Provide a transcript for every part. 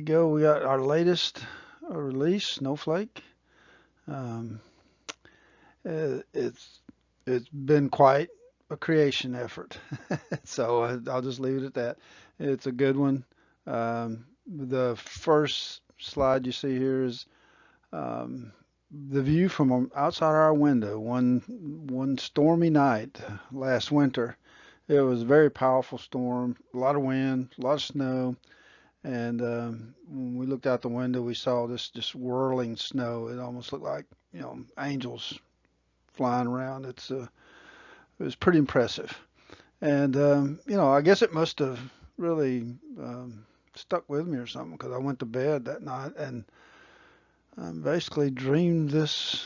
go. We got our latest release, Snowflake. Um, it's it's been quite a creation effort, so I'll just leave it at that. It's a good one. The first slide you see here is um, the view from outside our window. One stormy night last winter. It was a very powerful storm, a lot of wind, a lot of snow. And when we looked out the window, we saw this just whirling snow. It almost looked like, angels flying around. It was pretty impressive. And I guess it must have really stuck with me or something because I went to bed that night and basically dreamed this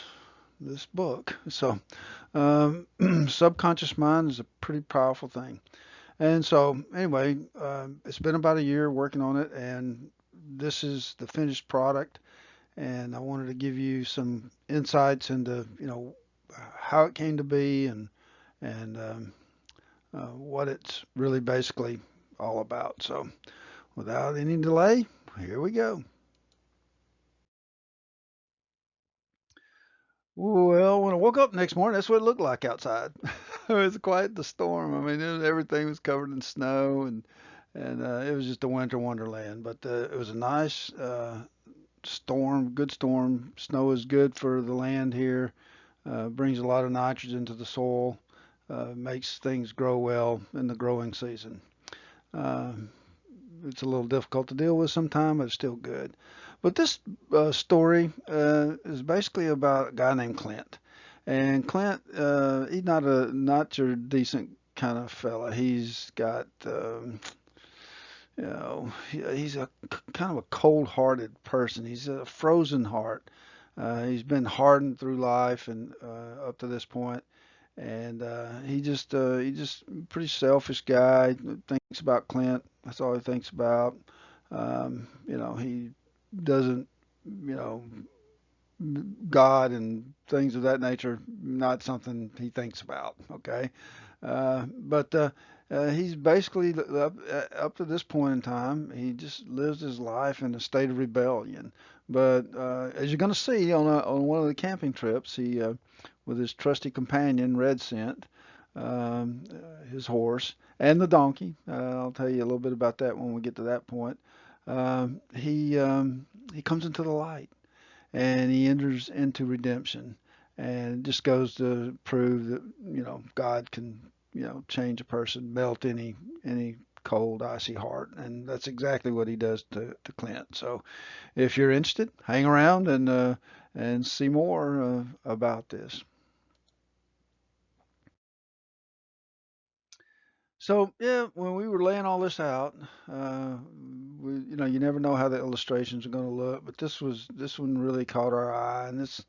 book. So subconscious mind is a pretty powerful thing. And so, anyway, it's been about a year working on it, and this is the finished product. And I wanted to give you some insights into, how it came to be and what it's really basically all about. So, without any delay, here we go. Well, when I woke up next morning, that's what it looked like outside. It was quite the storm. I mean, everything was covered in snow, and it was just a winter wonderland. But it was a nice storm, good storm. Snow is good for the land here. Brings a lot of nitrogen to the soil. Makes things grow well in the growing season. Uh, it's a little difficult to deal with sometimes, but it's still good. But this story is basically about a guy named Clint. And Clint, he's not your decent kind of fella. He's got he's a kind of a cold-hearted person. He's a frozen heart. He's been hardened through life and up to this point, and he just pretty selfish guy. Thinks about Clint. That's all he thinks about. He doesn't, you know, God and things of that nature, not something he thinks about. Okay, but he's basically up to this point in time, he just lives his life in a state of rebellion. But as you're going to see on one of the camping trips, he with his trusty companion Red Scent, his horse, and the donkey. I'll tell you a little bit about that when we get to that point. He comes into the light and he enters into redemption. And it just goes to prove that, God can, change a person, melt any cold, icy heart. And that's exactly what he does to Clint. So if you're interested, hang around and see more about this. So yeah, when we were laying all this out, you never know how the illustrations are going to look, but this one really caught our eye, and this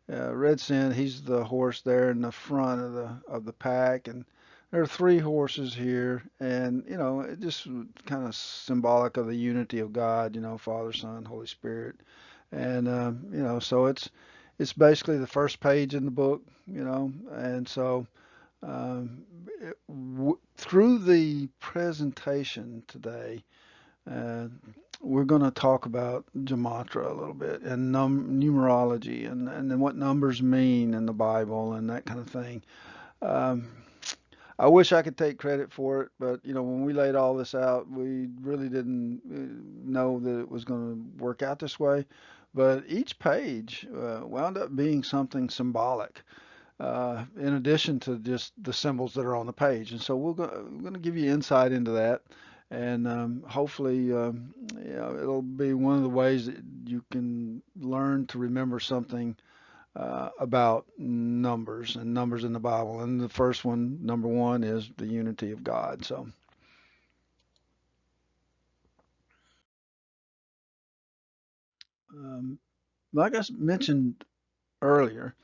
Red Sin, he's the horse there in the front of the pack, and there are three horses here, and it just kind of symbolic of the unity of God, Father, Son, Holy Spirit, and so it's basically the first page in the book, and so um, through the presentation today. Uh, we're going to talk about gematria a little bit and numerology and then what numbers mean in the Bible and that kind of thing. Um, I wish I could take credit for it, but when we laid all this out, we really didn't know that it was going to work out this way. But each page wound up being something symbolic, in addition to just the symbols that are on the page. And so we're going to give you insight into that. And hopefully, it'll be one of the ways that you can learn to remember something about numbers and numbers in the Bible. And the first one, number one, is the unity of God. So, um, like I mentioned earlier,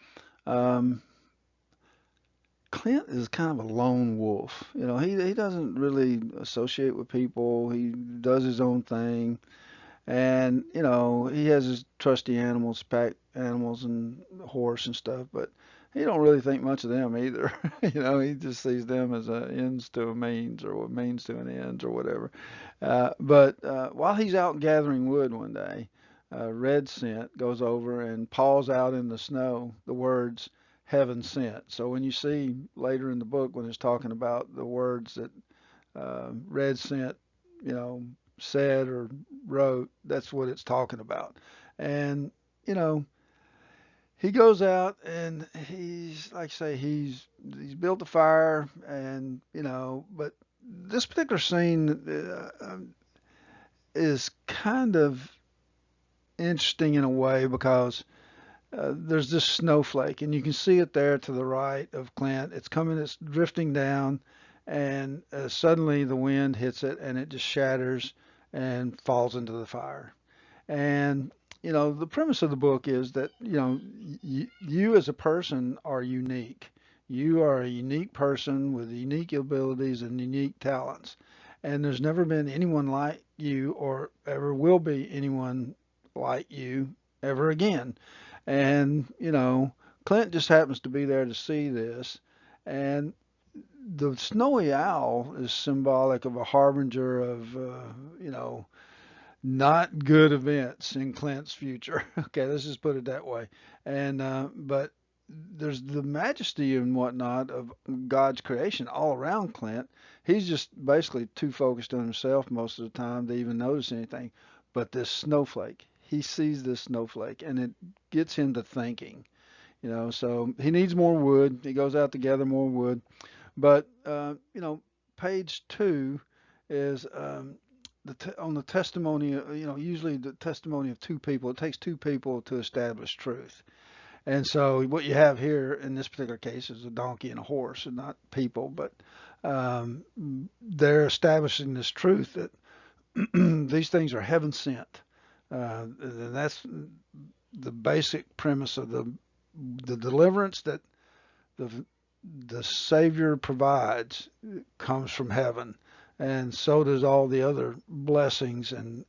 um, Clint is kind of a lone wolf. He doesn't really associate with people. He does his own thing, and he has his trusty animals, pack animals, and horse and stuff. But he don't really think much of them either. He just sees them as a ends to a means or what means to an ends or whatever. But while he's out gathering wood one day, Red Scent goes over and paws out in the snow the words "heaven sent." So when you see later in the book when it's talking about the words that Red Scent, you know, said or wrote, that's what it's talking about. And you know, he goes out and he's like I say he's built a fire and but this particular scene is kind of interesting in a way because there's this snowflake and you can see it there to the right of Clint. It's drifting down, and suddenly the wind hits it and it just shatters and falls into the fire. And the premise of the book is that you as a person are unique. You are a unique person with unique abilities and unique talents. And there's never been anyone like you or ever will be anyone like you ever again. And Clint just happens to be there to see this. And the snowy owl is symbolic of a harbinger of, not good events in Clint's future. Okay, let's just put it that way. And but there's the majesty and whatnot of God's creation all around Clint. He's just basically too focused on himself most of the time to even notice anything. But this snowflake, he sees this snowflake, and it gets him to thinking. So he needs more wood. He goes out to gather more wood. But page 2 is on the testimony. Usually the testimony of two people. It takes two people to establish truth. And so what you have here in this particular case is a donkey and a horse, and not people, but um, they're establishing this truth that these things are heaven sent. And that's the basic premise of the deliverance that the the Savior provides comes from heaven, and so does all the other blessings and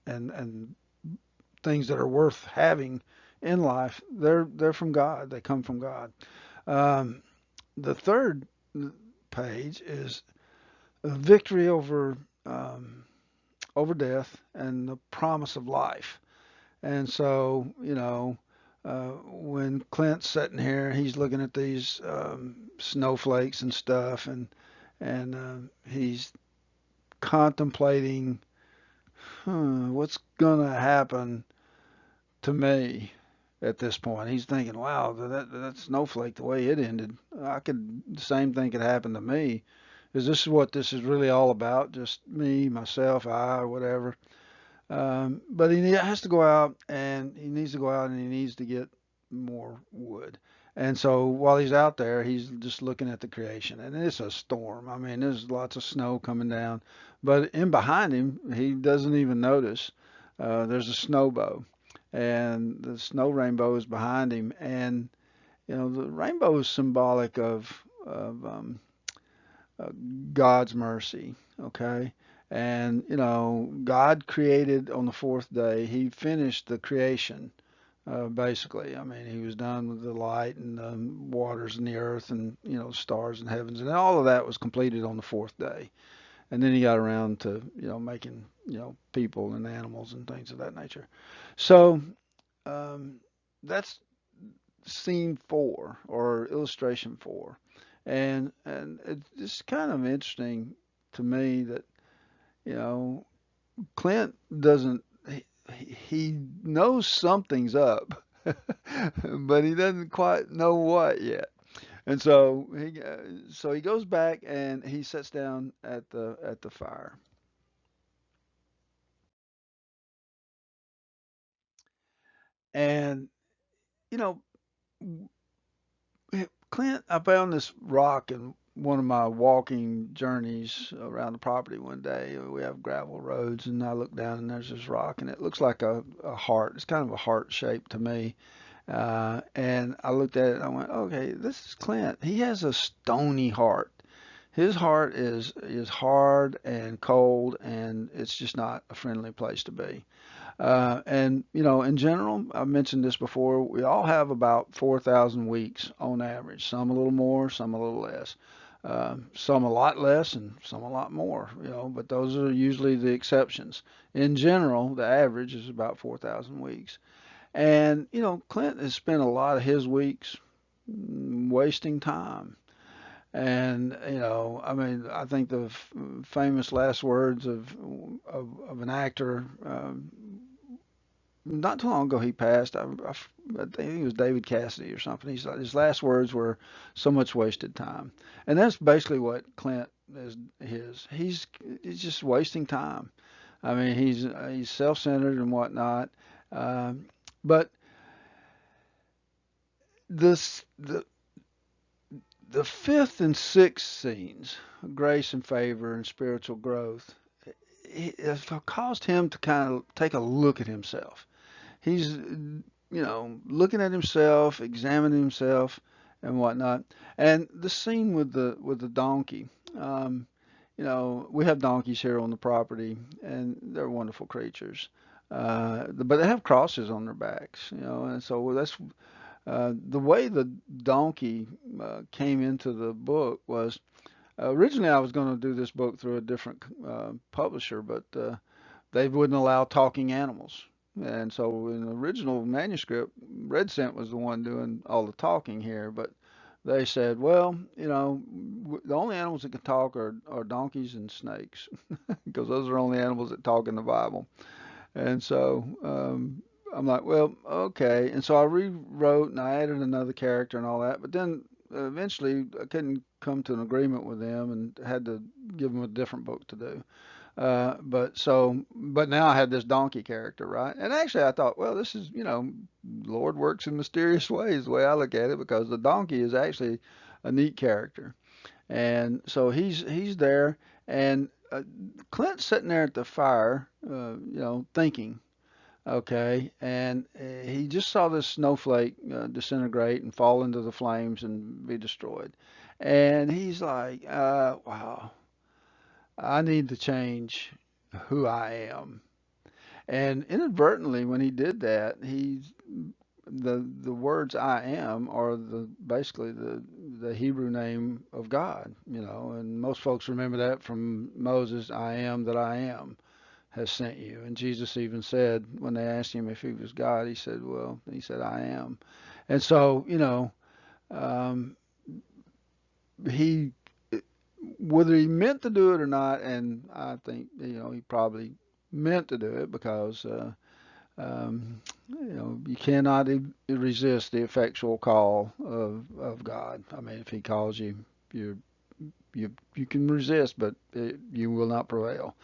things that are worth having in life. They're from God. They come from God. Um, the third page is a victory over death and the promise of life. And so, when Clint's sitting here, he's looking at these snowflakes and stuff, and he's contemplating, what's gonna happen to me at this point. He's thinking, wow, that snowflake, the way it ended, the same thing could happen to me. Is this what this is really all about? Just me, myself, I, whatever. But he has to go out, and he needs to go out and he needs to get more wood. And so while he's out there, he's just looking at the creation, and it's a storm. I mean, there's lots of snow coming down, but in behind him, he doesn't even notice. There's a snowbow, and the snow rainbow is behind him, and the rainbow is symbolic of uh, God's mercy, okay? And, God created on the fourth day. He finished the creation, basically. I mean, he was done with the light and the waters and the earth and, stars and heavens. And all of that was completed on the fourth day. And then he got around to, making, people and animals and things of that nature. So um, that's scene 4 or illustration 4. And it's kind of interesting to me that Clint doesn't he knows something's up, but he doesn't quite know what yet. And so he goes back and he sits down at the fire. And you know Clint, I found this rock in one of my walking journeys around the property one day. We have gravel roads, and I look down and there's this rock, and it looks like a heart. It's kind of a heart shape to me. And I looked at it and I went, okay, this is Clint. He has a stony heart. His heart is hard and cold, and it's just not a friendly place to be. And in general, I've mentioned this before. We all have about 4,000 weeks on average. Some a little more, some a little less. Some a lot less, and some a lot more. But those are usually the exceptions. In general, the average is about 4,000 weeks. And Clint has spent a lot of his weeks wasting time. And I mean, I think the famous last words of an actor. Not too long ago, he passed. I think it was David Cassidy or something. His last words were, "So much wasted time," and that's basically what Clint is. He's just wasting time. I mean, he's self-centered and whatnot. Um, but this the fifth and sixth scenes, grace and favor and spiritual growth, it has caused him to kind of take a look at himself. He's looking at himself, examining himself, and whatnot. And the scene with the donkey. Um, we have donkeys here on the property, and they're wonderful creatures. But they have crosses on their backs, and so that's the way the donkey came into the book was originally I was going to do this book through a different publisher, but they wouldn't allow talking animals. And so in the original manuscript, Red Scent was the one doing all the talking here, but they said, well, the only animals that can talk are donkeys and snakes, because those are the only animals that talk in the Bible. And so I'm like, well, okay. And so I rewrote and I added another character and all that, but then eventually I couldn't come to an agreement with them and had to give them a different book to do. But now I had this donkey character, right? And actually, I thought, well, this is, Lord works in mysterious ways, the way I look at it, because the donkey is actually a neat character, and so he's there, and Clint's sitting there at the fire, thinking, okay, and he just saw this snowflake disintegrate and fall into the flames and be destroyed, and he's like, wow. I need to change who I am. And inadvertently, when he did that, the words "I am" are basically the Hebrew name of God, and most folks remember that from Moses, "I am that I am has sent you." And Jesus even said when they asked him if he was God, he said, "I am." And so, um, he whether he meant to do it or not, and I think he probably meant to do it because you cannot resist the effectual call of God. I mean, if He calls you, you you can resist, but you will not prevail.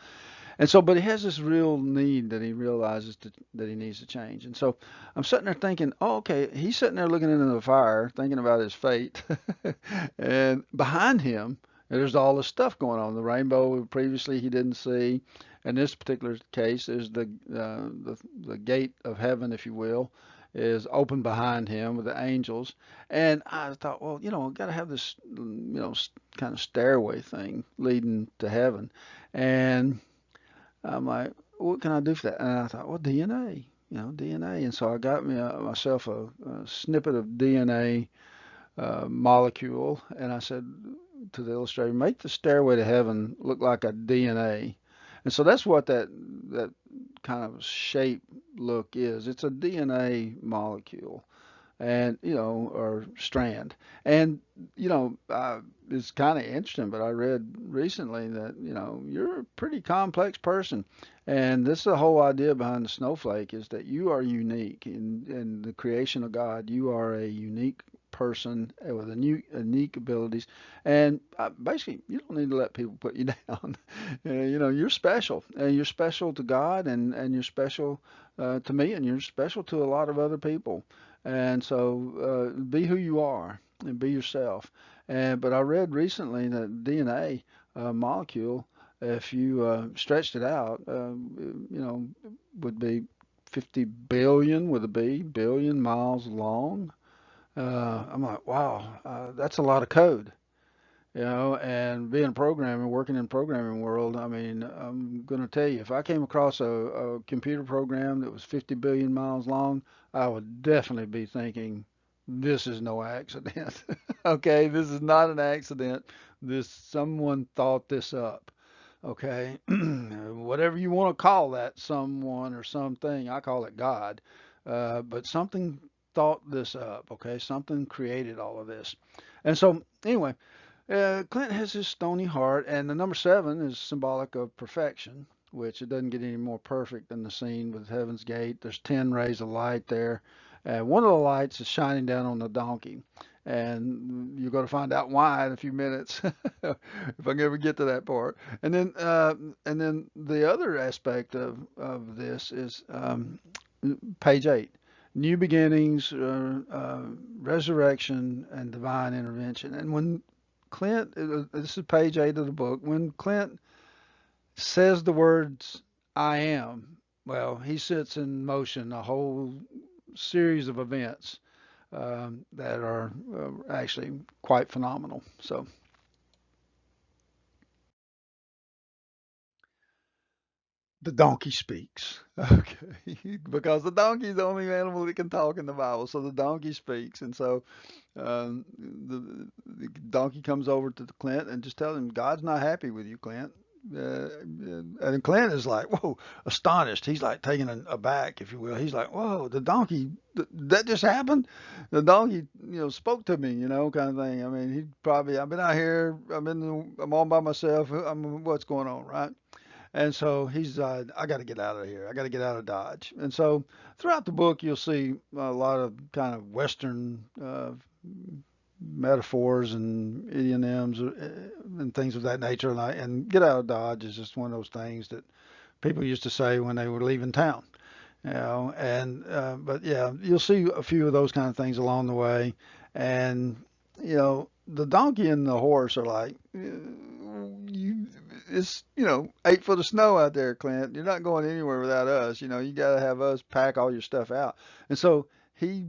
And so, but he has this real need that he realizes that he needs to change. And so I'm sitting there thinking, oh, okay, he's sitting there looking into the fire, thinking about his fate. And behind him, there's all this stuff going on. The rainbow previously he didn't see. In this particular case, is the gate of heaven, if you will, is open behind him with the angels. And I thought, well, got to have this, kind of stairway thing leading to heaven. And I'm like, what can I do for that? And I thought, well, DNA, DNA. And so I got myself a snippet of DNA molecule, and I said to the illustrator, make the stairway to heaven look like a DNA. And so that's what that kind of shape look is. It's a DNA molecule and or strand. And it's kind of interesting, but I read recently that you're a pretty complex person, and this is the whole idea behind the snowflake is that you are unique in the creation of God. You are a unique person with unique abilities, and basically you don't need to let people put you down. You're special, and you're special to God, and you're special to me, and you're special to a lot of other people. And so be who you are and be yourself. But I read recently that DNA molecule, if you stretched it out, would be 50 billion with a B, billion miles long. I'm like, wow, that's a lot of code. and being a programmer, working in programming world, I mean, I'm going to tell you, if I came across a computer program that was 50 billion miles long, I would definitely be thinking, this is no accident. Okay, this is not an accident. This someone thought this up. Okay, whatever you want to call that, someone or something, I call it God. But something thought this up. Okay, something created all of this. And so, anyway, Clint has his stony heart, and the number seven is symbolic of perfection, which it doesn't get any more perfect than the scene with Heaven's Gate. There's 10 rays of light there. One of the lights is shining down on the donkey, and you're going to find out why in a few minutes, if I can ever get to that part. And then the other aspect of this is page 8. New beginnings, resurrection, and divine intervention. And when Clint, this is page 8 of the book. When Clint says the words, I am, well, he sets in motion a whole series of events that are actually quite phenomenal. So, the donkey speaks. Okay. Because the donkey is the only animal that can talk in the Bible. So the donkey speaks. And so the donkey comes over to Clint and just tells him, God's not happy with you, Clint. And Clint is like, whoa, astonished. He's like taken aback, if you will. He's like, whoa, the donkey, that just happened? The donkey, spoke to me, kind of thing. I mean, he probably, I've been out here, I'm all by myself. What's going on, right? And so he's, I got to get out of here. I got to get out of Dodge. And so throughout the book, you'll see a lot of kind of Western metaphors and idioms and things of that nature. And get out of Dodge is just one of those things that people used to say when they were leaving town. And but yeah, you'll see a few of those kind of things along the way. And the donkey and the horse are like, you, it's 8 foot of snow out there, Clint. You're not going anywhere without us. You got to have us pack all your stuff out. And so he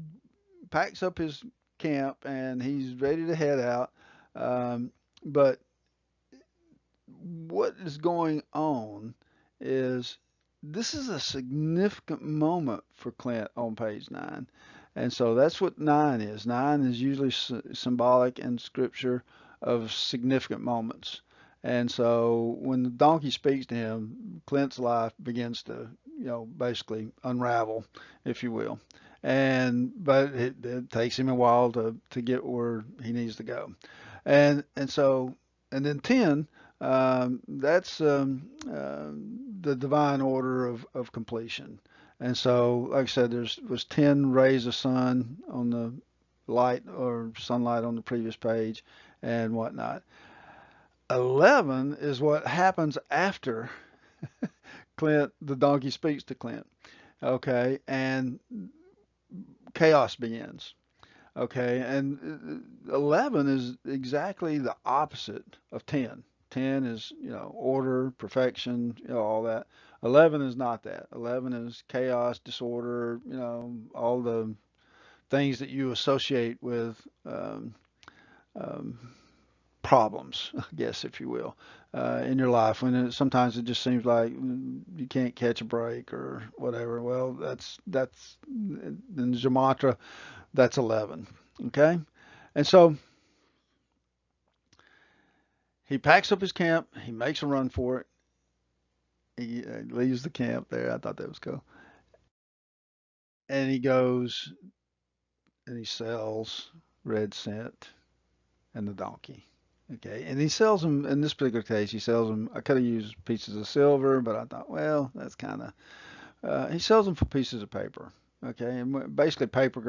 packs up his camp and he's ready to head out. But what is going on is this is a significant moment for Clint on page 9. And so that's what 9 is. 9 is usually symbolic in scripture of significant moments. And so when the donkey speaks to him, Clint's life begins to, basically unravel, if you will. But it takes him a while to get where he needs to go. And then 10, that's the divine order of completion. And so, like I said, was 10 rays of sun on the light or sunlight on the previous page and whatnot. 11 is what happens after Clint, the donkey speaks to Clint. Okay, and chaos begins. Okay, and 11 is exactly the opposite of 10. 10 is, order, perfection, all that. 11 is not that. 11 is chaos, disorder, all the things that you associate with um, problems, I guess, if you will, in your life. Sometimes it just seems like you can't catch a break or whatever. Well, that's in Jamatra, that's 11. Okay, and so he packs up his camp. He makes a run for it. He leaves the camp there. I thought that was cool. And he goes and he sells red scent and the donkey. Okay, and he sells them in this particular case. He sells them. I could have used pieces of silver, but I thought, well, that's kind of. He sells them for pieces of paper. Okay, and basically, paper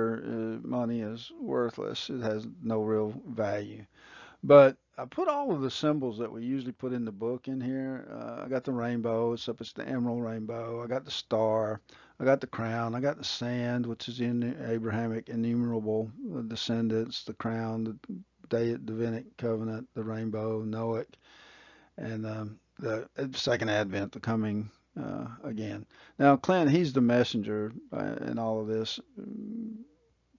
money is worthless. It has no real value. But I put all of the symbols that we usually put in the book in here. I got the rainbow, it's the emerald rainbow. I got the star. I got the crown. I got the sand, which is in the Abrahamic innumerable descendants, the crown, the Davidic covenant, the rainbow, Noahic, and the second advent, the coming again. Now, Clint, he's the messenger in all of this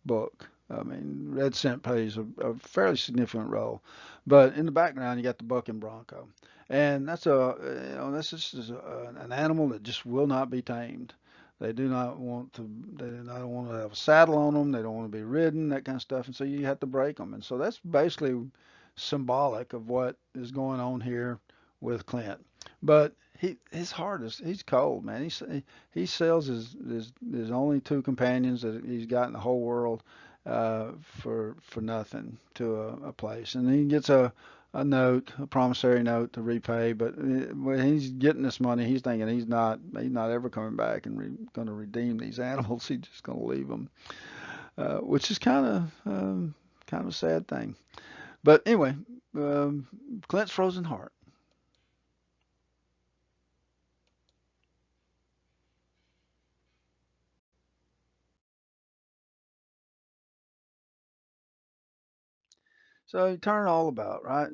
book. I mean, red scent plays a fairly significant role, but in the background you got the buck and bronco, and that's that's just an animal that just will not be tamed. They do not want to. They do not want to have a saddle on them. They don't want to be ridden, that kind of stuff, and so you have to break them. And so that's basically symbolic of what is going on here with Clint. But his heart is he's cold, man. He sells his only two companions that he's got in the whole world for nothing to a place, and he gets a note, a promissory note to repay. But when he's getting this money, he's thinking he's not ever coming back and going to redeem these animals. He's just going to leave them, which is kind of a sad thing. But anyway, Clint's frozen heart. So you turn all about, right?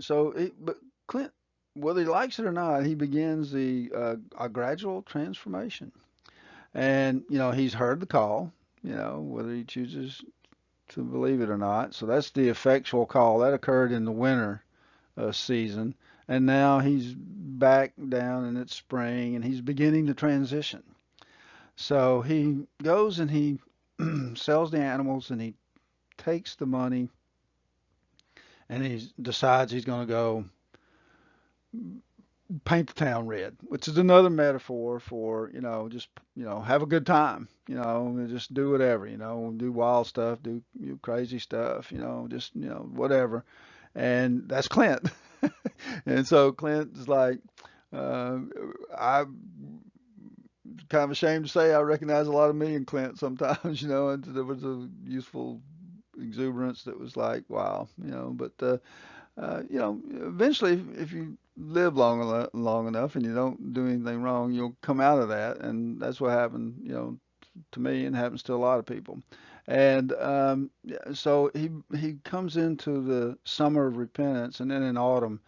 But Clint, whether he likes it or not, he begins a gradual transformation. And he's heard the call, whether he chooses to believe it or not. So that's the effectual call that occurred in the winter season, and now he's back down and it's spring, and he's beginning the transition. So he goes and he sells the animals, and he takes the money, and he decides he's going to go paint the town red, which is another metaphor for, just, have a good time, just do whatever, do wild stuff, do crazy stuff, just, whatever. And that's Clint. And so Clint is like, uh, I'm kind of ashamed to say I recognize a lot of me in Clint sometimes, and there was a useful exuberance that was like, wow, but eventually, if you live long enough and you don't do anything wrong, you'll come out of that, and that's what happened, to me, and happens to a lot of people. And yeah, so he comes into the summer of repentance, and then in autumn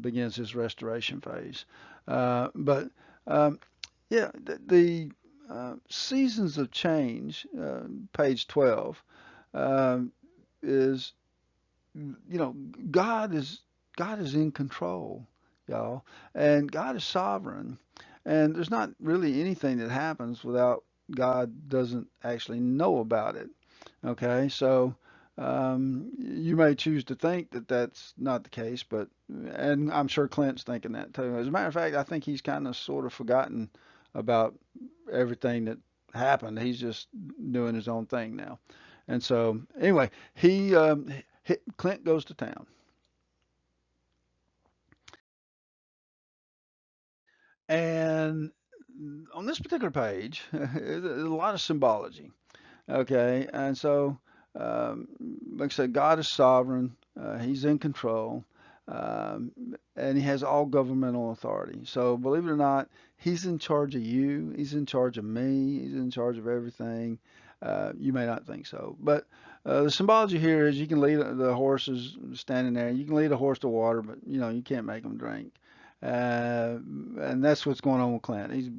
begins his restoration phase. But yeah, the seasons of change, page 12, is you know, God is God is in control, y'all, and God is sovereign. And there's not really anything that happens without God doesn't actually know about it. Okay, so you may choose to think that that's not the case, but and I'm sure Clint's thinking that too. As a matter of fact, I think he's kind of sort of forgotten about everything that happened. He's just doing his own thing now. And so anyway, Clint goes to town, and on this particular page, there's a lot of symbology. Okay, and so like I said, God is sovereign. He's in control, um, and He has all governmental authority. So believe it or not, He's in charge of you. He's in charge of me. He's in charge of everything. You may not think so, but the symbology here is you can lead the horses standing there. You can lead a horse to water, but you can't make them drink. And that's what's going on with Clint. He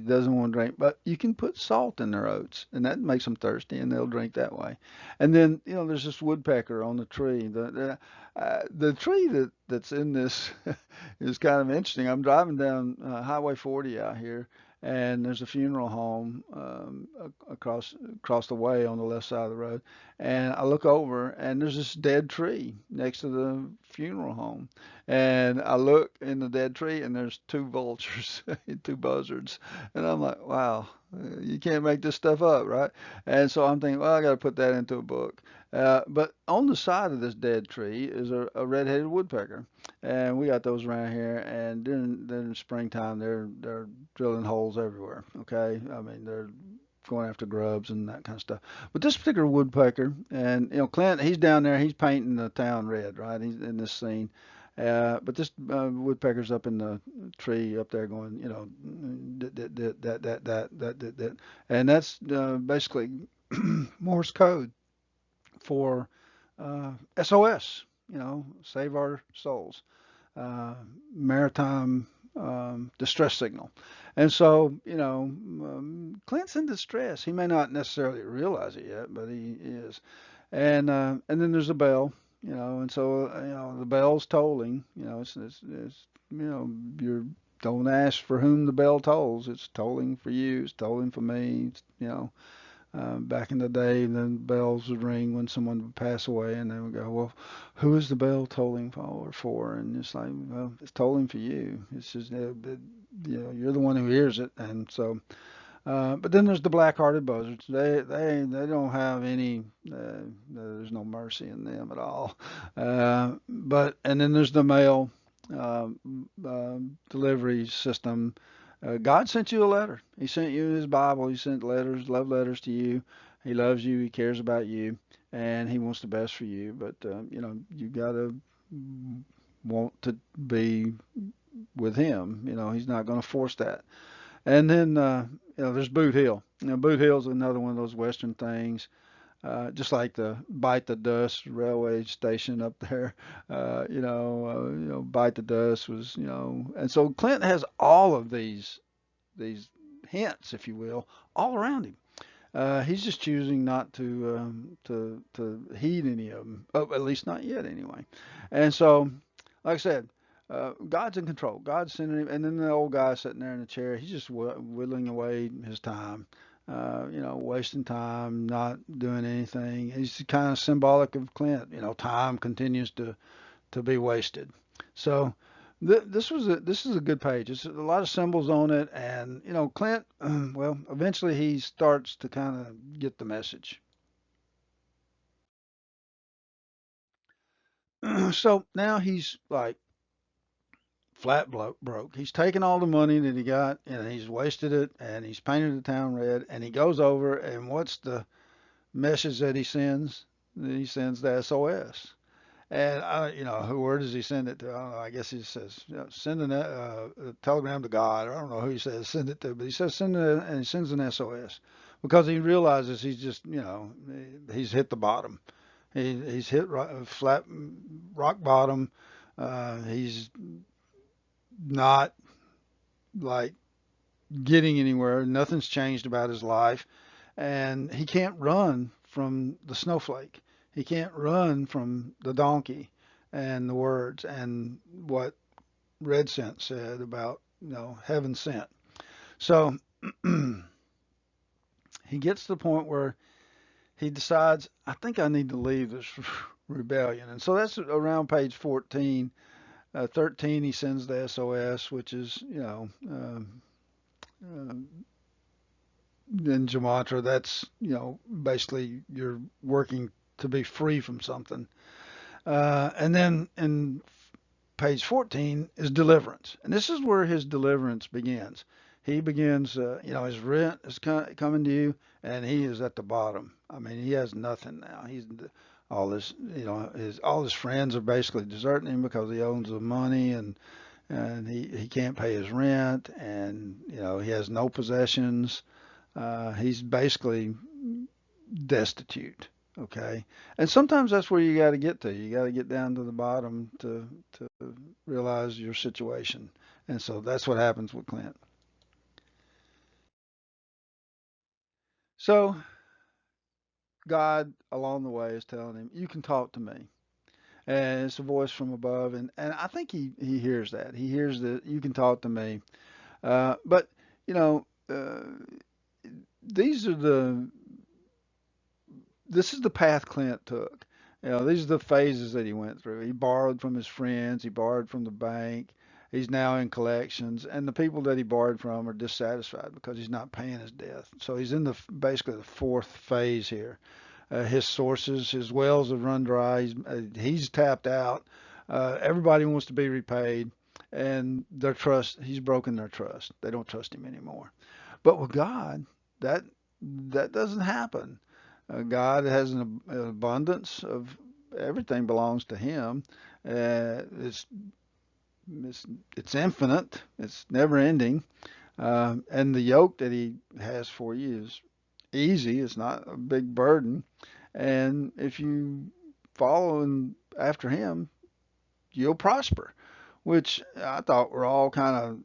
doesn't want to drink, but you can put salt in their oats, and that makes them thirsty, and they'll drink that way. And then there's this woodpecker on the tree. The tree that's in this is kind of interesting. I'm driving down Highway 40 out here, and there's a funeral home across the way on the left side of the road. And I look over, and there's this dead tree next to the funeral home. And I look in the dead tree, and there's two vultures, two buzzards. And I'm like, wow, you can't make this stuff up, right? And so I'm thinking, well, I got to put that into a book. But on the side of this dead tree is a red-headed woodpecker, and we got those around here. And during springtime, they're drilling holes everywhere. Okay, I mean they're going after grubs and that kind of stuff. But this particular woodpecker, and Clint, he's down there, he's painting the town red, right? He's in this scene. But this woodpecker's up in the tree up there going, that, and that's basically Morse code for SOS, save our souls, maritime distress signal. And so, Clint's in distress. He may not necessarily realize it yet, but he is. And then there's a bell, and so the bell's tolling. It's you don't ask for whom the bell tolls. It's tolling for you. It's tolling for me. Back in the day, the bells would ring when someone would pass away, and they would go, "Well, who is the bell tolling for?" And it's like, well, it's tolling for you. It's just, you're the one who hears it, and so. But then there's the black-hearted buzzards. They don't have any. There's no mercy in them at all. But and then there's the mail uh, delivery system. God sent you a letter. He sent you His Bible. He sent letters, love letters to you. He loves you. He cares about you, and He wants the best for you. But you gotta want to be with Him. He's not going to force that. And then there's Boot Hill. Boot Hill's another one of those Western things. Just like the Bite the Dust railway station up there, Bite the Dust was, and so Clint has all of these hints, if you will, all around him. He's just choosing not to heed any of them, at least not yet, anyway. And so, like I said, God's in control. God's sending him, and then the old guy sitting there in the chair, he's just whittling away his time, wasting time, not doing anything. He's kind of symbolic of Clint. Time continues to be wasted. So this is a good page. It's a lot of symbols on it, and Clint. Well, eventually he starts to kind of get the message. So now he's like flat broke. He's taken all the money that he got and he's wasted it, and he's painted the town red. And he goes over, and what's the message that he sends? He sends the SOS. And where does he send it to? I don't know. I guess he says, send a telegram to God. Or I don't know who he says send it to, but he says send it, and he sends an SOS because he realizes he's just, he's hit the bottom. He's hit flat rock bottom. He's not like getting anywhere. Nothing's changed about his life, and he can't run from the snowflake. He can't run from the donkey and the words and what Red Scent said about heaven sent. So he gets to the point where he decides, I think I need to leave this rebellion, and so that's around page 14. 13, he sends the SOS, which is uh, in Jamatra, that's basically you're working to be free from something. And then in page 14 is deliverance, and this is where his deliverance begins. He begins, his rent is coming due, and he is at the bottom. I mean, he has nothing now. He's all this, all his friends are basically deserting him because he owns the money, and he can't pay his rent, and he has no possessions. He's basically destitute. Okay, and sometimes that's where you got to get to. You got to get down to the bottom to realize your situation, and so that's what happens with Clint. So God along the way is telling him, "You can talk to me," and it's a voice from above, and I think he hears that. He hears that you can talk to me, but you know. These are the this is the path Clint took. These are the phases that he went through. He borrowed from his friends, he borrowed from the bank. He's now in collections, and the people that he borrowed from are dissatisfied because he's not paying his debt. So he's in basically the fourth phase here. His sources, his wells have run dry. He's tapped out. Everybody wants to be repaid, and he's broken their trust. They don't trust him anymore. But with God, that that doesn't happen. God has an abundance of everything belongs to Him. It's, it's infinite. It's never ending. And the yoke that He has for you is easy. It's not a big burden. And if you follow after Him, you'll prosper. Which I thought were all kind of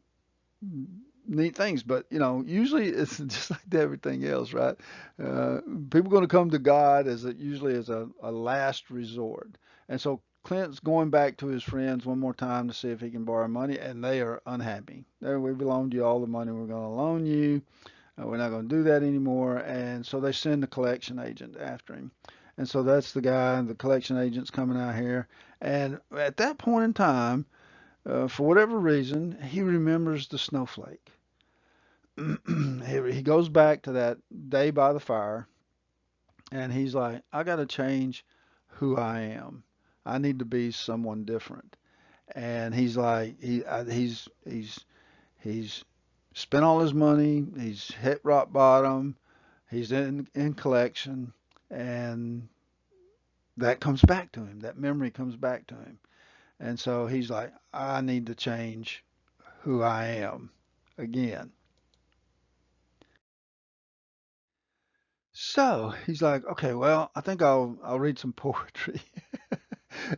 neat things. But usually it's just like everything else, right? Uh, People going to come to God usually as a last resort. And so Clint's going back to his friends one more time to see if he can borrow money, and they are unhappy. We've loaned you all the money we're going to loan you. We're not going to do that anymore. And so they send the collection agent after him. And so that's the guy, the collection agent's coming out here. And at that point in time, for whatever reason, he remembers the snowflake. He goes back to that day by the fire, and he's like, I got to change who I am. I need to be someone different. And he's like, he's spent all his money. He's hit rock bottom. He's in collection, and that comes back to him. That memory comes back to him, and so he's like, I need to change who I am again. So he's like, okay, well, I think I'll read some poetry.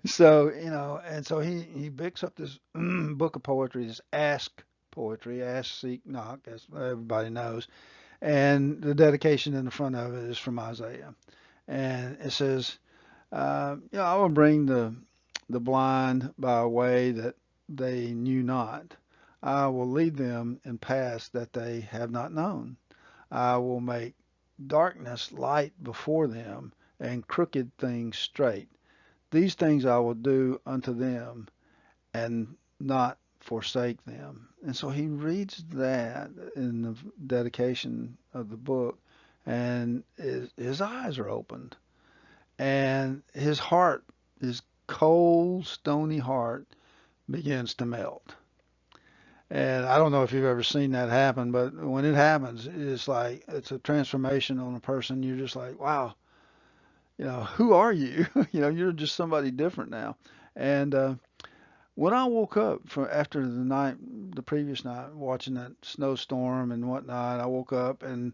So, and so he picks up this book of poetry, this Ask poetry, Ask, Seek, Knock, as everybody knows. And the dedication in the front of it is from Isaiah. And it says, I will bring the blind by a way that they knew not. I will lead them in paths that they have not known. I will make darkness light before them, and crooked things straight. These things I will do unto them, and not forsake them. And so he reads that in the dedication of the book, and his eyes are opened, and his heart, his cold, stony heart, begins to melt. And I don't know if you've ever seen that happen, but when it happens, it's like it's a transformation on a person. You're just like, wow, who are you? You're just somebody different now. And when I woke up from after the previous night, watching that snowstorm and whatnot, I woke up and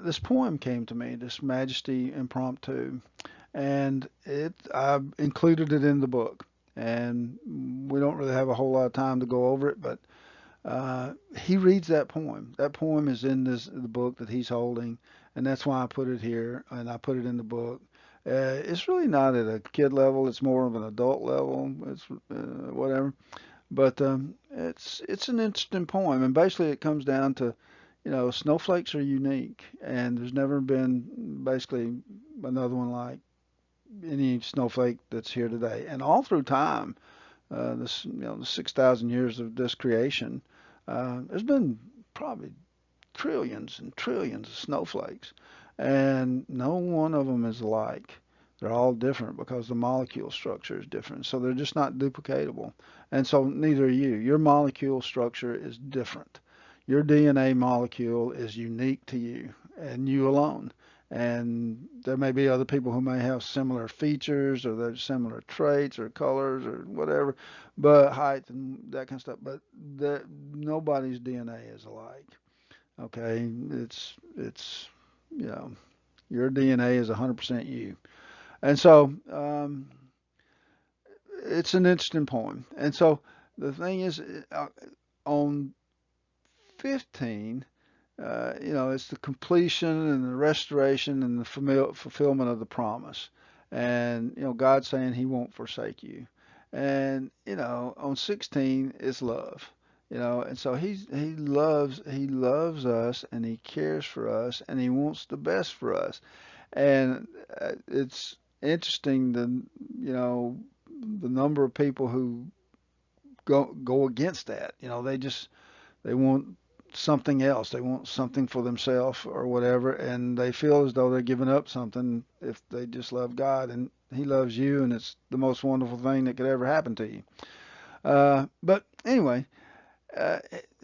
this poem came to me, this Majesty Impromptu, and I included it in the book. And we don't really have a whole lot of time to go over it, but he reads that poem. That poem is in the book that he's holding, and that's why I put it here and I put it in the book. It's really not at a kid level; it's more of an adult level. It's whatever, but it's an interesting poem, and basically it comes down to, snowflakes are unique, and there's never been basically another one like any snowflake that's here today. And all through time, the 6,000 years of this creation, there's been probably trillions and trillions of snowflakes, and no one of them is alike. They're all different because the molecule structure is different. So they're just not duplicatable. And so neither are you. Your molecule structure is different. Your DNA molecule is unique to you and you alone. And there may be other people who may have similar features or there's similar traits or colors or whatever, but height and that kind of stuff. But nobody's DNA is alike. Okay, it's you know your DNA is 100% you, and so it's an interesting poem. And so the thing is, on 15, it's the completion and the restoration and the fulfillment of the promise, and God saying He won't forsake you, and on 16 is love. And so he loves us and he cares for us and he wants the best for us. And it's interesting you know the number of people who go against that. They want something else. They want something for themselves or whatever, and they feel as though they're giving up something if they just love God and He loves you, and it's the most wonderful thing that could ever happen to you. But anyway, uh,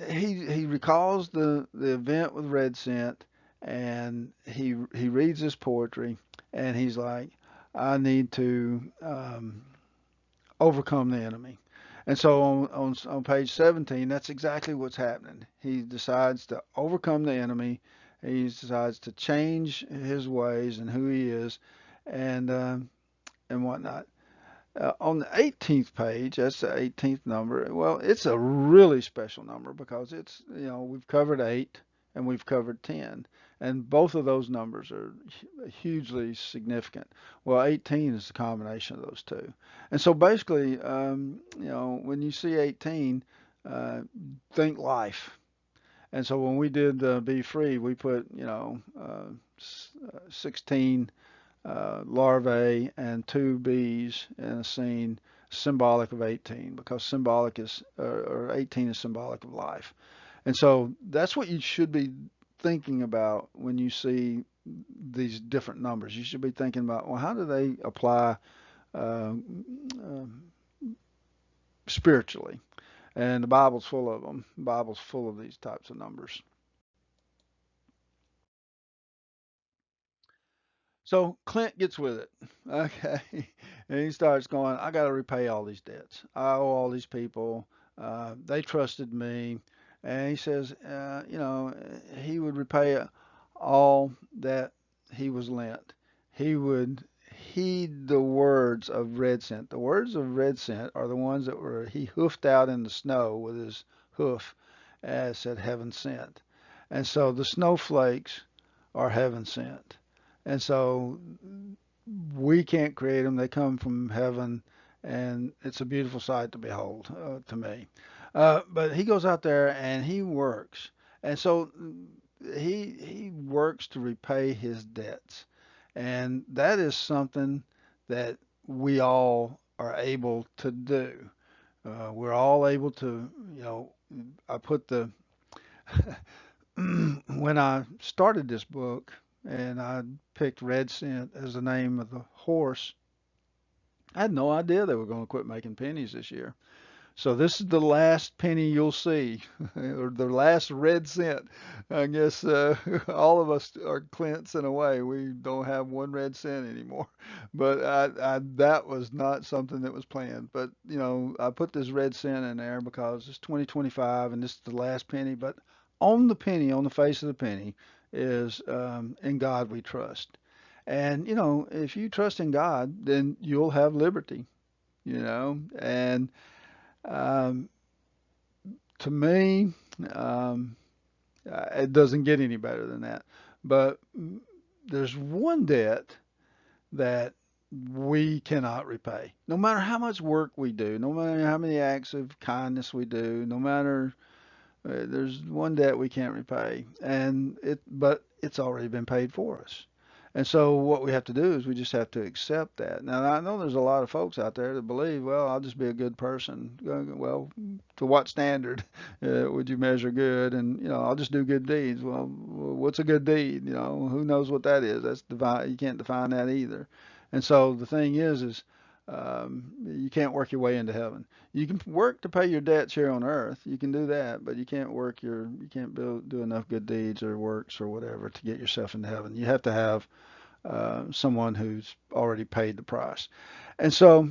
he recalls the event with Red Scent, and he reads his poetry, and he's like, I need to overcome the enemy. And so on page 17, that's exactly what's happening. He decides to overcome the enemy. He decides to change his ways and who he is, and whatnot. On the 18th page, that's the 18th number. Well, it's a really special number because it's, we've covered 8 and we've covered 10. And both of those numbers are hugely significant. Well, 18 is the combination of those two. And so basically, when you see 18, think life. And so when we did Be Free, we put, 16 larvae and 2 bees in a scene symbolic of 18 because symbolic is or 18 is symbolic of life. And so that's what you should be thinking about when you see these different numbers. You should be thinking about, well, how do they apply uh, uh, spiritually? And the Bible's full of them. The Bible's full of these types of numbers. So Clint gets with it, okay, and he starts going, I got to repay all these debts. I owe all these people. They trusted me, and he says, he would repay all that he was lent. He would heed the words of red scent. The words of red scent are the ones that were he hoofed out in the snow with his hoof, as said heaven sent. And so the snowflakes are heaven sent. And so we can't create them. They come from heaven, and it's a beautiful sight to behold to me. But he goes out there and he works. And so he works to repay his debts. And that is something that we all are able to do. We're all able to, I put the when I started this book and I picked Red Cent as the name of the horse, I had no idea they were going to quit making pennies this year. So this is the last penny you'll see, or the last red cent. I guess all of us are Clint's in a way. We don't have one red cent anymore. But that was not something that was planned. But I put this red cent in there because it's 2025 and this is the last penny. But on the penny, on the face of the penny, is in God we trust. And if you trust in God, then you'll have liberty. And um, to me, um, it doesn't get any better than that. But there's one debt that we cannot repay. No matter how much work we do, no matter how many acts of kindness we do, no matter there's one debt we can't repay, but it's already been paid for us. And so what we have to do is we just have to accept that. Now I know there's a lot of folks out there that believe, well, I'll just be a good person. Well, to what standard would you measure good? And I'll just do good deeds. Well, what's a good deed? Who knows what that is? That's divine. You can't define that either. And so the thing is you can't work your way into heaven. You can work to pay your debts here on earth. You can do that, but you can't do enough good deeds or works or whatever to get yourself into heaven. You have to have someone who's already paid the price. And so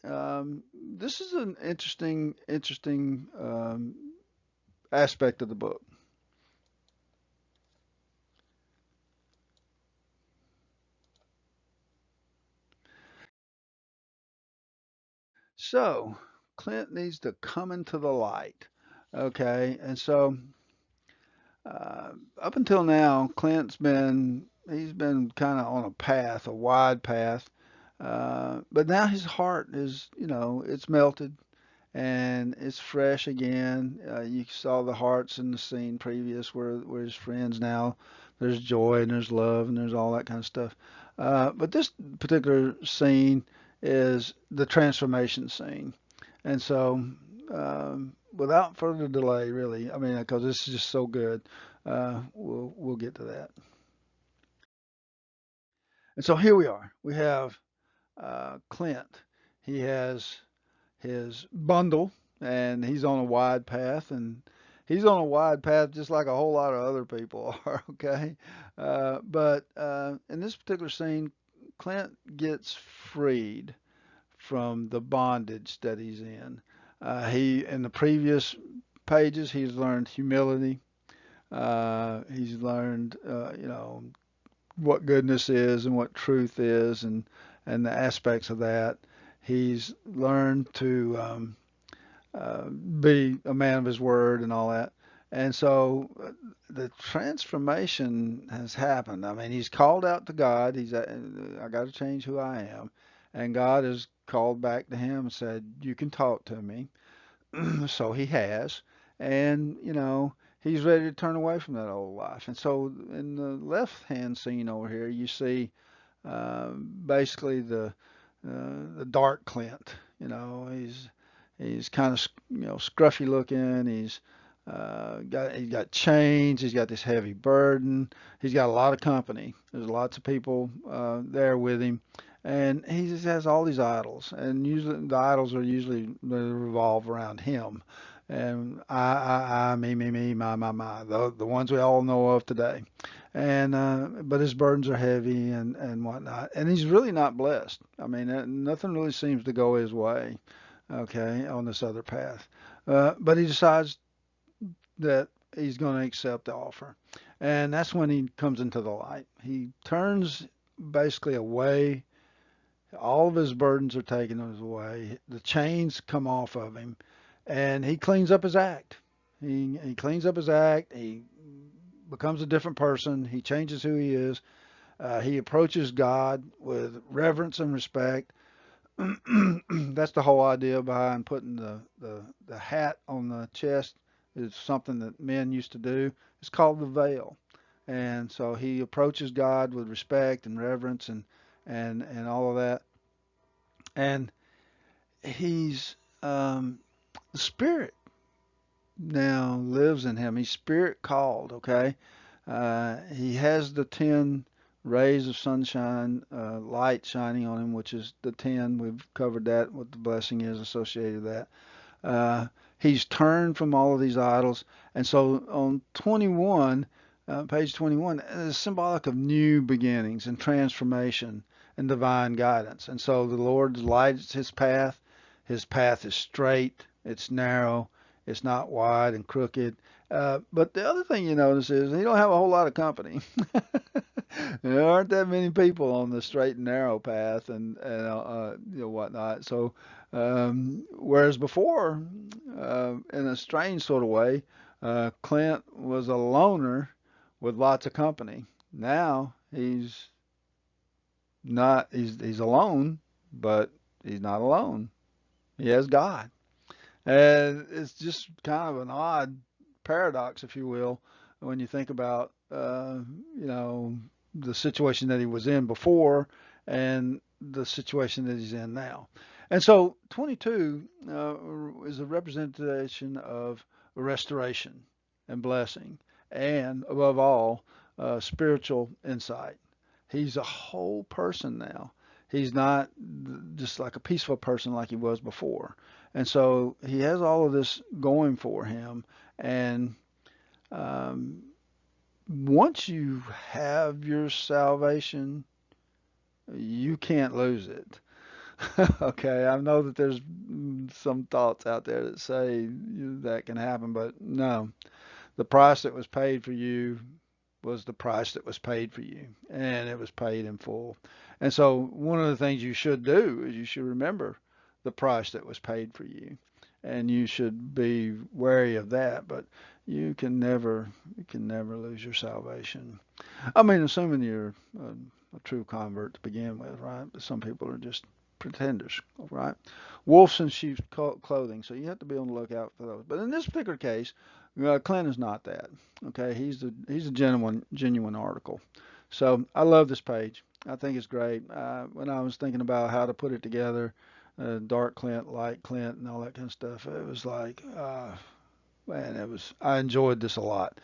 this is an interesting aspect of the book. So Clint needs to come into the light. Okay, and so up until now, he's been kind of on a path, a wide path, but now his heart is, it's melted and it's fresh again. You saw the hearts in the scene previous where his friends now. There's joy and there's love and there's all that kind of stuff. But this particular scene is the transformation scene, and so without further delay, really, I mean, because this is just so good, we'll get to that. And so here we are. We have Clint. He has his bundle, and he's on a wide path, and he's on a wide path just like a whole lot of other people are. Okay, but in this particular scene, Clint gets freed from the bondage that he's in. He in the previous pages he's learned humility. He's learned what goodness is and what truth is and the aspects of that. He's learned to be a man of his word and all that. And so the transformation has happened. I mean, he's called out to God. I got to change who I am. And God has called back to him and said, you can talk to me. So he has. And, he's ready to turn away from that old life. And so in the left hand scene over here, you see basically the dark Clint. He's kind of scruffy looking. He's got chains. He's got this heavy burden. He's got a lot of company. There's lots of people there with him, and he just has all these idols. And usually the idols are usually they revolve around him. And I, me, my, the ones we all know of today. And but his burdens are heavy and whatnot. And he's really not blessed. I mean, nothing really seems to go his way, okay, on this other path. But he decides that he's going to accept the offer. And that's when he comes into the light. He turns basically away. All of his burdens are taken away. The chains come off of him, and he cleans up his act. He cleans up his act. He becomes a different person. He changes who he is. He approaches God with reverence and respect. That's the whole idea behind putting the hat on the chest. Is something that men used to do. It's called the veil. And so he approaches God with respect and reverence and all of that. And he's the spirit now lives in him. He's spirit called, okay? He has the 10 rays of sunshine, light shining on him, which is the 10. We've covered that, what the blessing is associated with that. He's turned from all of these idols. And so on 21, page 21, is symbolic of new beginnings and transformation and divine guidance. And so the Lord lights his path. His path is straight, it's narrow, it's not wide and crooked. But the other thing you notice is he don't have a whole lot of company. There aren't that many people on the straight and narrow path and whatnot. So whereas before, in a strange sort of way, Clint was a loner with lots of company. Now he's not. He's alone, but he's not alone. He has God. And it's just kind of an odd paradox, if you will, when you think about, the situation that he was in before and the situation that he's in now. And so 22 is a representation of restoration and blessing, and above all, spiritual insight. He's a whole person now. He's not just like a peaceful person like he was before. And so he has all of this going for him. And um, once you have your salvation, you can't lose it. Okay, I know that there's some thoughts out there that say that can happen, but no. The price that was paid for you was the price that was paid for you, and it was paid in full. And so, one of the things you should do is you should remember the price that was paid for you, and you should be wary of that. But you can never lose your salvation. I mean, assuming you're a true convert to begin with, right? But some people are just pretenders, right? Wolves in sheep's clothing, so you have to be on the lookout for those. But in this particular case, Clint is not that. Okay, he's a genuine article. So I love this page. I think it's great. When I was thinking about how to put it together, dark Clint, light Clint, and all that kind of stuff, it was like, man, I enjoyed this a lot.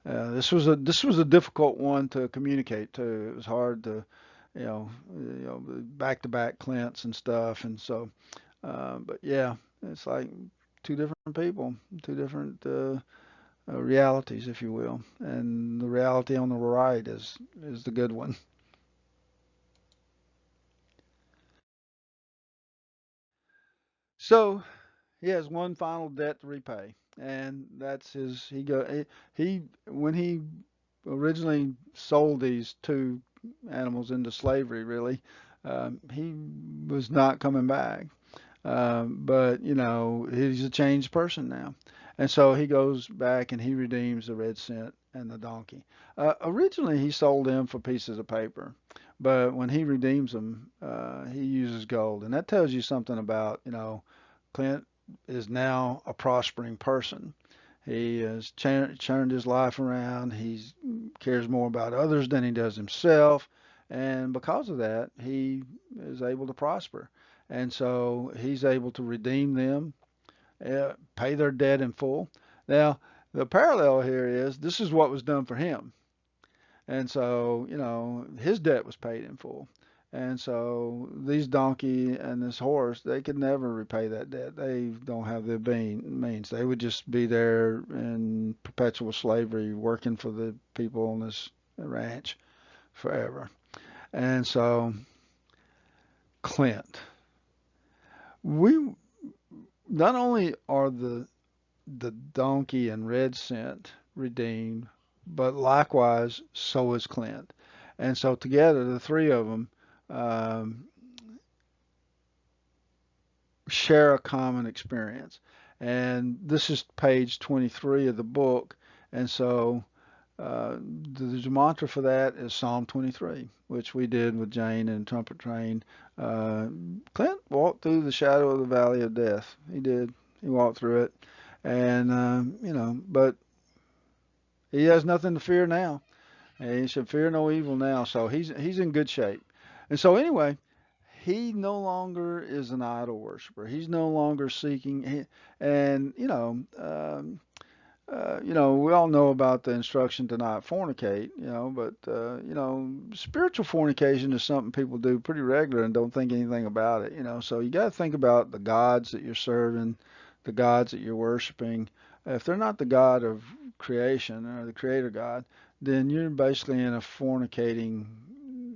This was a difficult one to communicate to. It was hard to, back to back Clints and stuff, and so, but yeah, it's like two different people, two different realities, if you will, and the reality on the right is the good one. So he has one final debt to repay, and that's his. He when he originally sold these two animals into slavery, really, He was not coming back. But he's a changed person now, and so he goes back and he redeems the red cent and the donkey. Originally, he sold them for pieces of paper, but when he redeems them, he uses gold, and that tells you something about Clint is now a prospering person. He has turned his life around. He cares more about others than he does himself. And because of that, he is able to prosper. And so he's able to redeem them, pay their debt in full. Now, the parallel here is this is what was done for him. And so, his debt was paid in full. And so these donkey and this horse, they could never repay that debt. They don't have the means. They would just be there in perpetual slavery, working for the people on this ranch forever. And so, Clint, we not only are the donkey and red cent redeemed, but likewise so is Clint. And so together, the three of them um, share a common experience. And this is page 23 of the book. And so uh, the mantra for that is Psalm 23, which we did with Jane and Trumpet Train. Uh, Clint walked through the shadow of the valley of death. He did. He walked through it. And, but he has nothing to fear now. And he should fear no evil now. So he's in good shape. And so anyway, he no longer is an idol worshiper. He's no longer seeking. And we all know about the instruction to not fornicate. But spiritual fornication is something people do pretty regular and don't think anything about it. So you got to think about the gods that you're serving, the gods that you're worshiping. If they're not the God of creation or the Creator God, then you're basically in a fornicating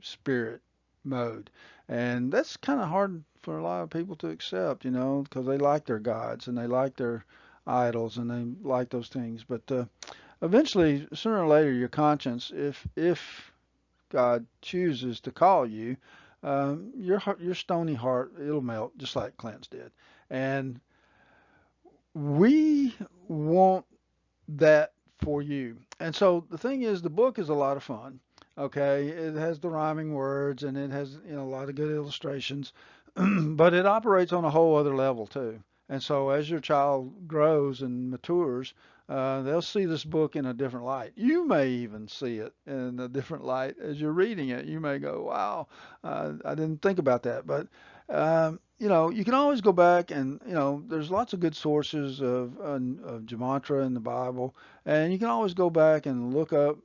spirit mode. And that's kind of hard for a lot of people to accept, because they like their gods and they like their idols and they like those things. But eventually, sooner or later, your conscience, if God chooses to call you, your stony heart, it'll melt just like Clint's did. And we want that for you. And so the thing is, the book is a lot of fun. Okay, it has the rhyming words and it has a lot of good illustrations, but it operates on a whole other level too. And so as your child grows and matures, they'll see this book in a different light. You may even see it in a different light as you're reading it. You may go, "Wow, I didn't think about that." But you can always go back and there's lots of good sources of gematria in the Bible, and you can always go back and look up,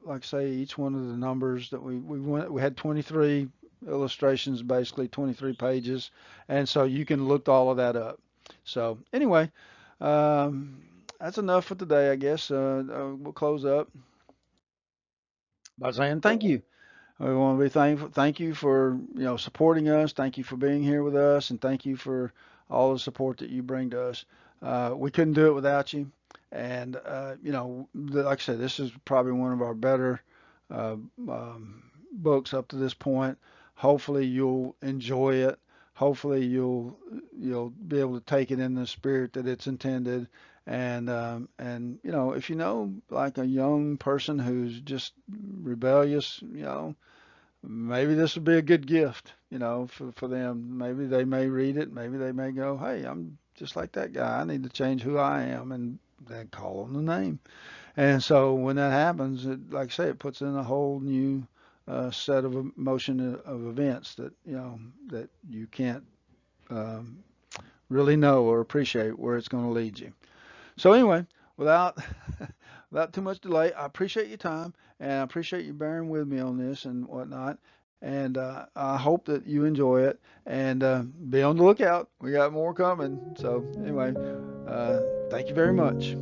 like say, each one of the numbers that we had 23 illustrations, basically 23 pages, and so you can look all of that up. So anyway, that's enough for today, I guess. We'll close up by saying thank you. We want to be thankful. Thank you for supporting us. Thank you for being here with us, and thank you for all the support that you bring to us. We couldn't do it without you. And like I said, this is probably one of our better uh, books up to this point. Hopefully, you'll enjoy it. Hopefully, you'll be able to take it in the spirit that it's intended. And if like a young person who's just rebellious, maybe this would be a good gift, for them. Maybe they may read it. Maybe they may go, hey, I'm just like that guy. I need to change who I am, and then call on the name. And so when that happens, like I say, it puts in a whole new set of emotion of events that you can't um, really know or appreciate where it's going to lead you. So anyway, without without too much delay, I appreciate your time and I appreciate you bearing with me on this and whatnot. And I hope that you enjoy it and be on the lookout. We got more coming. So anyway, thank you very much.